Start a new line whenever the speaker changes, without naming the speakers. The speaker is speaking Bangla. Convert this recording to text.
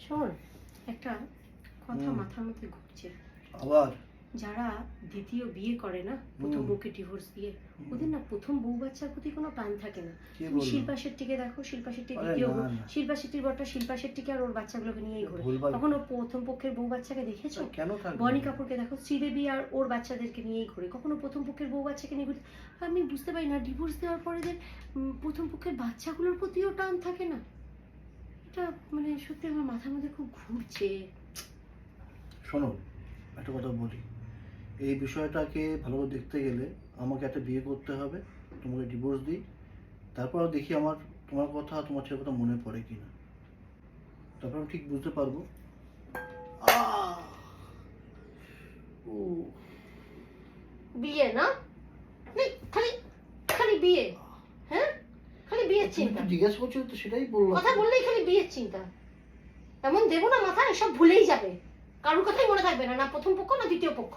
শোন, একটা কথা মাথার মধ্যে ঘুরছে।
আবার
যারা দ্বিতীয় বিয়ে করে না, প্রথম বউকে ডিভোর্স দিয়ে, ওদের না প্রথম বউ বাচ্চার প্রতি কোনো টান থাকে না। তুমি শিল্পা শেট্টিকে দেখো, শিল্পা শেট্টি দ্বিতীয় বউ, শিল্পা শেট্টির বরটা শিল্পা শেট্টিকে আর ওর বাচ্চাগুলোকে নিয়েই ঘোরে। তখন ও প্রথম পক্ষের বউ বাচ্চাকে দেখেছো? বনি কাপুরকে দেখো, শ্রীদেবী আর ওর বাচ্চাদেরকে নিয়েই ঘোরে, কখনো প্রথম পক্ষের বউ বাচ্চাকে নিয়ে ঘুরে। আমি বুঝতে পারি না, ডিভোর্স দেওয়ার পরে যে প্রথম পক্ষের বাচ্চাগুলোর প্রতিও টান থাকে না। এটা মানে সত্যি আমার মাথার মধ্যে খুব ঘুরছে।
শোনো, একটা কথা বলি, এই বিষয়টাকে ভালোভাবে দেখতে গেলে আমাকে একটা বিয়ে করতে হবে, তোমাকে ডিভোর্স দিই, তারপর দেখি আমার তোমার কথা তোমার ছেলের কথা মনে পড়ে কিনা, তারপর আমি ঠিক বুঝতে পারবো।
বিয়ে না, খালি খালি বিয়ে, হ্যাঁ খালি বিয়ের চিন্তা।
জিজ্ঞেস করছো তো সেটাই বললাম,
কথা বললেই খালি বিয়ের চিন্তা। এমন দেবো না মাথা, এসব ভুলেই যাবে, কারোর কথাই মনে থাকবে না, না প্রথম পক্ষ না দ্বিতীয় পক্ষ।